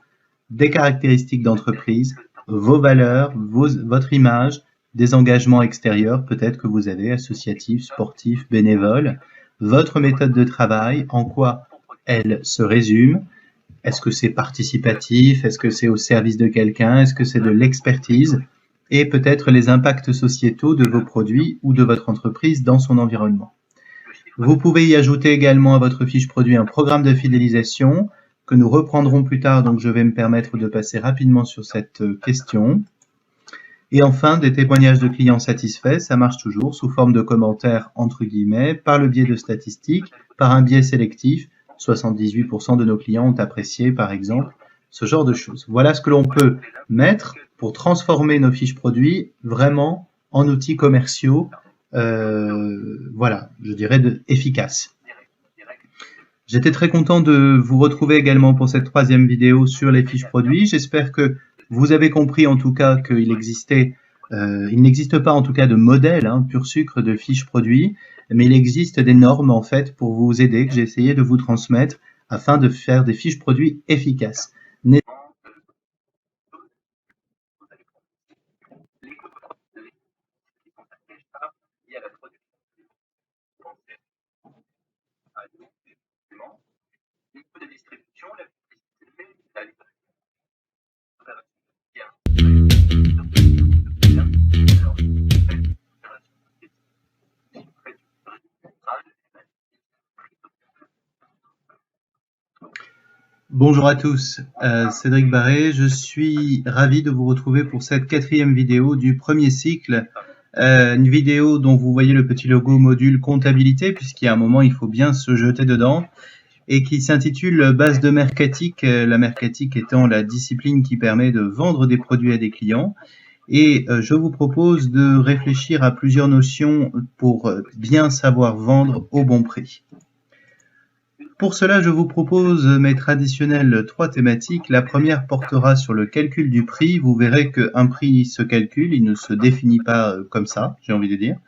des caractéristiques d'entreprise, vos valeurs, votre image, des engagements extérieurs, peut-être que vous avez, associatifs, sportifs, bénévoles, votre méthode de travail, en quoi elle se résume, est-ce que c'est participatif, est-ce que c'est au service de quelqu'un, est-ce que c'est de l'expertise, et peut-être les impacts sociétaux de vos produits ou de votre entreprise dans son environnement. Vous pouvez y ajouter également à votre fiche produit un programme de fidélisation que nous reprendrons plus tard, donc je vais me permettre de passer rapidement sur cette question. Et enfin, des témoignages de clients satisfaits, ça marche toujours sous forme de commentaires entre guillemets, par le biais de statistiques, par un biais sélectif. 78% de nos clients ont apprécié, par exemple, ce genre de choses. Voilà ce que l'on peut mettre pour transformer nos fiches produits vraiment en outils commerciaux, voilà, je dirais efficaces. J'étais très content de vous retrouver également pour cette 3e vidéo sur les fiches produits. J'espère que vous avez compris en tout cas qu'il n'existe pas en tout cas de modèle pur sucre de fiches produits, mais il existe des normes en fait pour vous aider que j'ai essayé de vous transmettre afin de faire des fiches produits efficaces. Bonjour à tous, Cédric Barret, je suis ravi de vous retrouver pour cette 4e vidéo du premier cycle, une vidéo dont vous voyez le petit logo module comptabilité, puisqu'il y a un moment il faut bien se jeter dedans, et qui s'intitule base de mercatique, la mercatique étant la discipline qui permet de vendre des produits à des clients. Et je vous propose de réfléchir à plusieurs notions pour bien savoir vendre au bon prix. Pour cela, je vous propose mes traditionnelles 3 thématiques. La première portera sur le calcul du prix. Vous verrez qu'un prix se calcule, il ne se définit pas comme ça, j'ai envie de dire.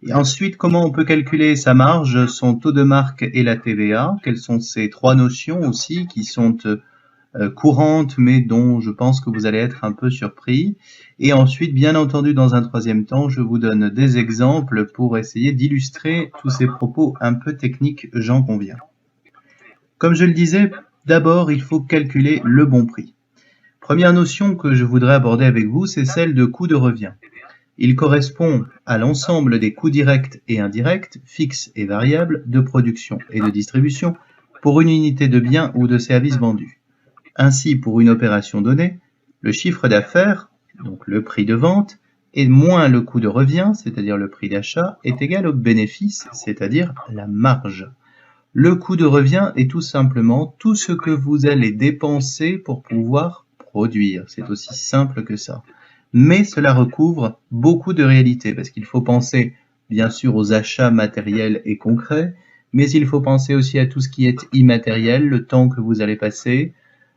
Et ensuite, comment on peut calculer sa marge, son taux de marque et la TVA? Quelles sont ces 3 notions aussi qui sont courantes, mais dont je pense que vous allez être un peu surpris. Et ensuite, bien entendu, dans un 3e temps, je vous donne des exemples pour essayer d'illustrer tous ces propos un peu techniques, j'en conviens. Comme je le disais, d'abord, il faut calculer le bon prix. Première notion que je voudrais aborder avec vous, c'est celle de coût de revient. Il correspond à l'ensemble des coûts directs et indirects, fixes et variables, de production et de distribution pour une unité de biens ou de services vendus. Ainsi, pour une opération donnée, le chiffre d'affaires, donc le prix de vente, et moins le coût de revient, c'est-à-dire le prix d'achat, est égal au bénéfice, c'est-à-dire la marge. Le coût de revient est tout simplement tout ce que vous allez dépenser pour pouvoir produire. C'est aussi simple que ça. Mais cela recouvre beaucoup de réalités, parce qu'il faut penser bien sûr aux achats matériels et concrets, mais il faut penser aussi à tout ce qui est immatériel, le temps que vous allez passer,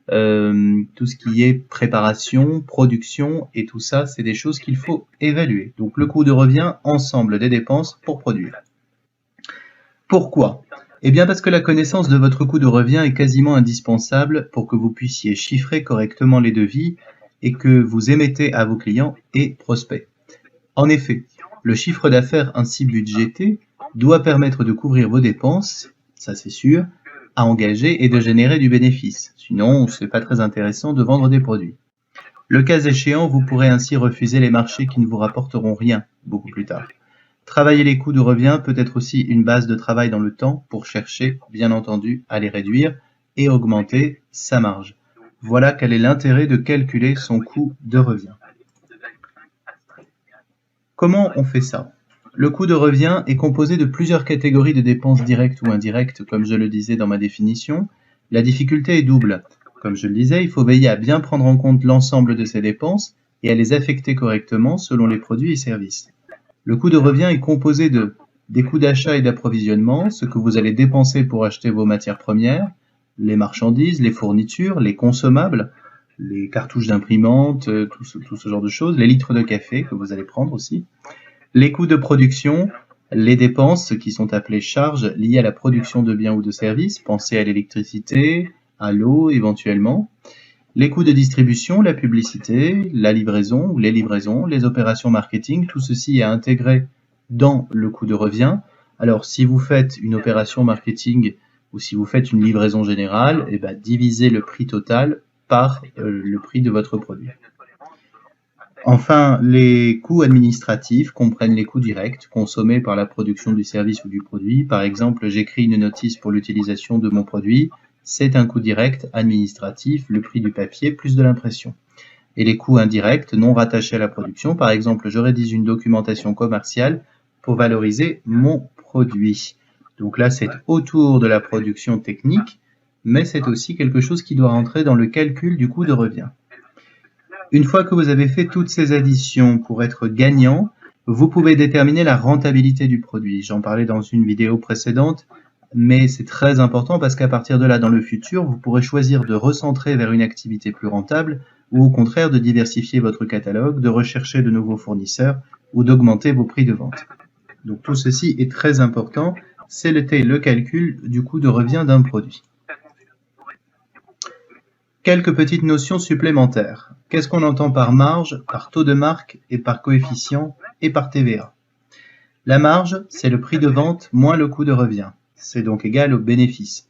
tout ce qui est préparation, production, et tout ça, c'est des choses qu'il faut évaluer. Donc le coût de revient, ensemble des dépenses pour produire. Pourquoi? Eh bien parce que la connaissance de votre coût de revient est quasiment indispensable pour que vous puissiez chiffrer correctement les devis et que vous émettez à vos clients et prospects. En effet, le chiffre d'affaires ainsi budgété doit permettre de couvrir vos dépenses, ça c'est sûr, à engager et de générer du bénéfice. Sinon, c'est pas très intéressant de vendre des produits. Le cas échéant, vous pourrez ainsi refuser les marchés qui ne vous rapporteront rien beaucoup plus tard. Travailler les coûts de revient peut être aussi une base de travail dans le temps pour chercher, bien entendu, à les réduire et augmenter sa marge. Voilà quel est l'intérêt de calculer son coût de revient. Comment on fait ça? Le coût de revient est composé de plusieurs catégories de dépenses directes ou indirectes, comme je le disais dans ma définition. La difficulté est double. Comme je le disais, il faut veiller à bien prendre en compte l'ensemble de ces dépenses et à les affecter correctement selon les produits et services. Le coût de revient est composé des coûts d'achat et d'approvisionnement, ce que vous allez dépenser pour acheter vos matières premières, les marchandises, les fournitures, les consommables, les cartouches d'imprimante, tout ce genre de choses, les litres de café que vous allez prendre aussi, les coûts de production, les dépenses qui sont appelées charges liées à la production de biens ou de services, pensez à l'électricité, à l'eau éventuellement, les coûts de distribution, la publicité, la livraison ou les livraisons, les opérations marketing, tout ceci est intégré dans le coût de revient. Alors si vous faites une opération marketing ou si vous faites une livraison générale, eh ben, divisez le prix total par le prix de votre produit. Enfin, les coûts administratifs comprennent les coûts directs consommés par la production du service ou du produit. Par exemple, j'écris une notice pour l'utilisation de mon produit. C'est un coût direct administratif, le prix du papier plus de l'impression. Et les coûts indirects non rattachés à la production, par exemple, je rédige une documentation commerciale pour valoriser mon produit. Donc là, c'est autour de la production technique, mais c'est aussi quelque chose qui doit rentrer dans le calcul du coût de revient. Une fois que vous avez fait toutes ces additions pour être gagnant, vous pouvez déterminer la rentabilité du produit. J'en parlais dans une vidéo précédente, mais c'est très important parce qu'à partir de là, dans le futur, vous pourrez choisir de recentrer vers une activité plus rentable ou au contraire de diversifier votre catalogue, de rechercher de nouveaux fournisseurs ou d'augmenter vos prix de vente. Donc tout ceci est très important, c'est le calcul du coût de revient d'un produit. Quelques petites notions supplémentaires. Qu'est-ce qu'on entend par marge, par taux de marque et par coefficient et par TVA? La marge, c'est le prix de vente moins le coût de revient. C'est donc égal au bénéfice.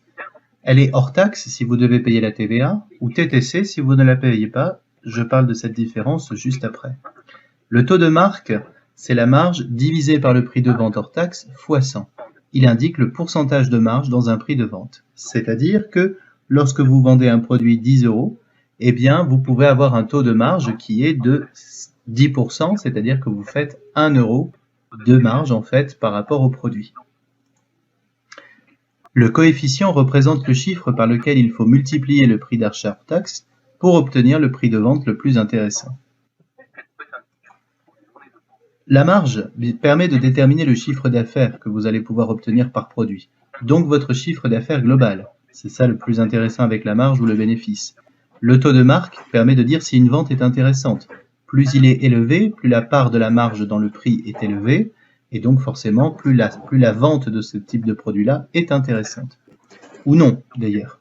Elle est hors taxe si vous devez payer la TVA ou TTC si vous ne la payez pas. Je parle de cette différence juste après. Le taux de marque, c'est la marge divisée par le prix de vente hors taxe fois 100. Il indique le pourcentage de marge dans un prix de vente. C'est-à-dire que lorsque vous vendez un produit 10 €, eh bien, vous pouvez avoir un taux de marge qui est de 10%, c'est-à-dire que vous faites 1 € de marge en fait par rapport au produit. Le coefficient représente le chiffre par lequel il faut multiplier le prix d'achat hors taxe pour obtenir le prix de vente le plus intéressant. La marge permet de déterminer le chiffre d'affaires que vous allez pouvoir obtenir par produit, donc votre chiffre d'affaires global. C'est ça le plus intéressant avec la marge ou le bénéfice. Le taux de marque permet de dire si une vente est intéressante. Plus il est élevé, plus la part de la marge dans le prix est élevée, et donc forcément, plus la vente de ce type de produit-là est intéressante. Ou non, d'ailleurs.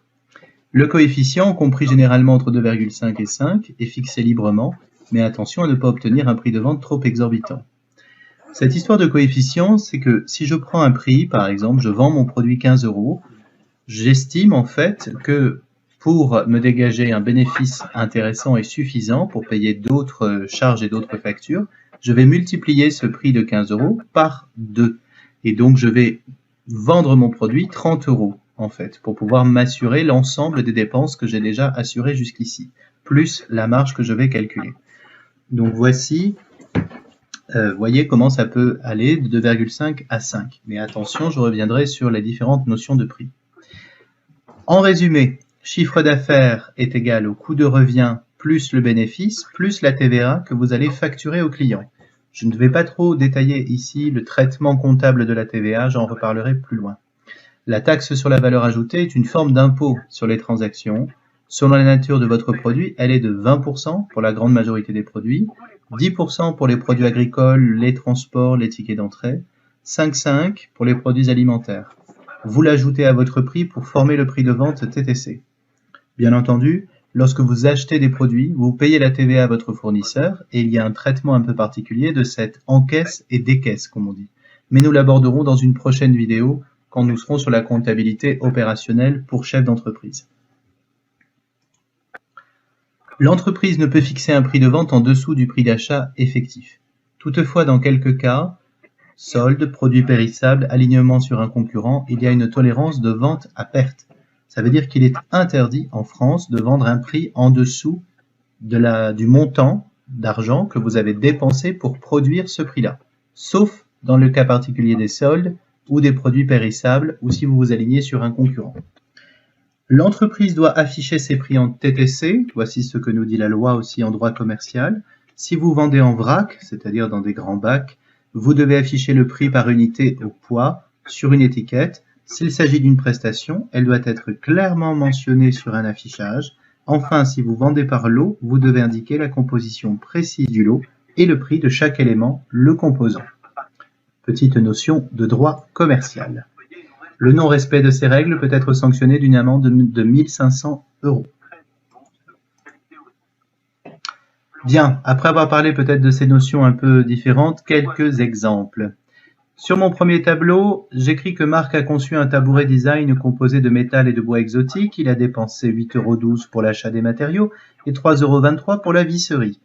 Le coefficient, compris généralement entre 2,5 et 5, est fixé librement, mais attention à ne pas obtenir un prix de vente trop exorbitant. Cette histoire de coefficient, c'est que si je prends un prix, par exemple, je vends mon produit 15 €, j'estime en fait que pour me dégager un bénéfice intéressant et suffisant pour payer d'autres charges et d'autres factures, je vais multiplier ce prix de 15 € par 2. Et donc, je vais vendre mon produit 30 € en fait, pour pouvoir m'assurer l'ensemble des dépenses que j'ai déjà assurées jusqu'ici, plus la marge que je vais calculer. Donc voici, voyez comment ça peut aller de 2,5 à 5. Mais attention, je reviendrai sur les différentes notions de prix. En résumé, chiffre d'affaires est égal au coût de revient plus le bénéfice, plus la TVA que vous allez facturer au client. Je ne vais pas trop détailler ici le traitement comptable de la TVA, j'en reparlerai plus loin. La taxe sur la valeur ajoutée est une forme d'impôt sur les transactions. Selon la nature de votre produit, elle est de 20% pour la grande majorité des produits, 10% pour les produits agricoles, les transports, les tickets d'entrée, 5,5 pour les produits alimentaires. Vous l'ajoutez à votre prix pour former le prix de vente TTC. Bien entendu, lorsque vous achetez des produits, vous payez la TVA à votre fournisseur et il y a un traitement un peu particulier de cette encaisse et décaisse, comme on dit. Mais nous l'aborderons dans une prochaine vidéo quand nous serons sur la comptabilité opérationnelle pour chef d'entreprise. L'entreprise ne peut fixer un prix de vente en dessous du prix d'achat effectif. Toutefois, dans quelques cas, soldes, produits périssables, alignement sur un concurrent, il y a une tolérance de vente à perte. Ça veut dire qu'il est interdit en France de vendre un prix en dessous du montant d'argent que vous avez dépensé pour produire ce prix-là, sauf dans le cas particulier des soldes ou des produits périssables ou si vous vous alignez sur un concurrent. L'entreprise doit afficher ses prix en TTC, voici ce que nous dit la loi aussi en droit commercial. Si vous vendez en vrac, c'est-à-dire dans des grands bacs, vous devez afficher le prix par unité au poids sur une étiquette. S'il s'agit d'une prestation, elle doit être clairement mentionnée sur un affichage. Enfin, si vous vendez par lot, vous devez indiquer la composition précise du lot et le prix de chaque élément le composant. Petite notion de droit commercial. Le non-respect de ces règles peut être sanctionné d'une amende de 1 500 €. Bien, après avoir parlé peut-être de ces notions un peu différentes, quelques exemples. Sur mon premier tableau, j'écris que Marc a conçu un tabouret design composé de métal et de bois exotique. Il a dépensé 8,12 € pour l'achat des matériaux et 3,23 € pour la visserie.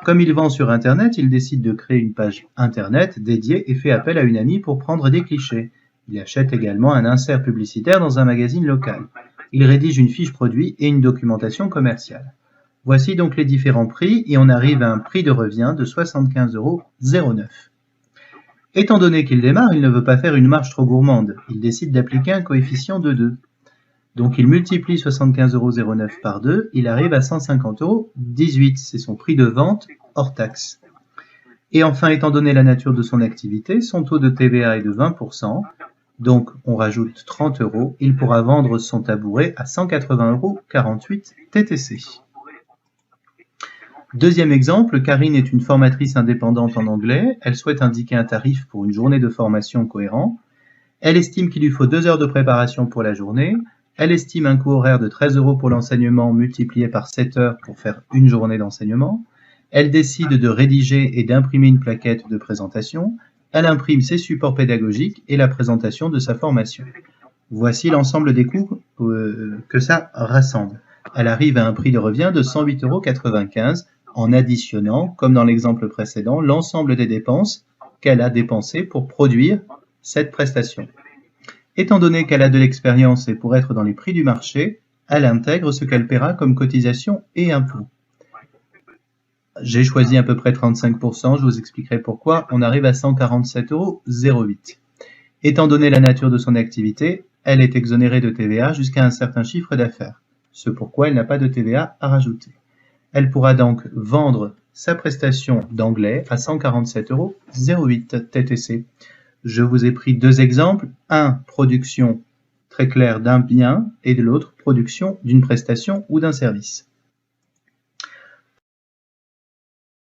Comme il vend sur Internet, il décide de créer une page Internet dédiée et fait appel à une amie pour prendre des clichés. Il achète également un insert publicitaire dans un magazine local. Il rédige une fiche produit et une documentation commerciale. Voici donc les différents prix et on arrive à un prix de revient de 75,09 €. Étant donné qu'il démarre, il ne veut pas faire une marge trop gourmande. Il décide d'appliquer un coefficient de 2. Donc il multiplie 75,09 € par 2, il arrive à 150,18 €. C'est son prix de vente hors taxe. Et enfin, étant donné la nature de son activité, son taux de TVA est de 20%. Donc, on rajoute 30 €, il pourra vendre son tabouret à 180,48 € TTC. Deuxième exemple, Karine est une formatrice indépendante en anglais. Elle souhaite indiquer un tarif pour une journée de formation cohérent. Elle estime qu'il lui faut 2 heures de préparation pour la journée. Elle estime un coût horaire de 13 € pour l'enseignement multiplié par 7 heures pour faire une journée d'enseignement. Elle décide de rédiger et d'imprimer une plaquette de présentation. Elle imprime ses supports pédagogiques et la présentation de sa formation. Voici l'ensemble des coûts que ça rassemble. Elle arrive à un prix de revient de 108,95 € en additionnant, comme dans l'exemple précédent, l'ensemble des dépenses qu'elle a dépensées pour produire cette prestation. Étant donné qu'elle a de l'expérience et pour être dans les prix du marché, elle intègre ce qu'elle paiera comme cotisation et impôts. J'ai choisi à peu près 35%, je vous expliquerai pourquoi, on arrive à 147,08 €. Étant donné la nature de son activité, elle est exonérée de TVA jusqu'à un certain chiffre d'affaires, ce pourquoi elle n'a pas de TVA à rajouter. Elle pourra donc vendre sa prestation d'anglais à 147,08 € TTC. Je vous ai pris deux exemples, un, production très claire d'un bien, et de l'autre, production d'une prestation ou d'un service.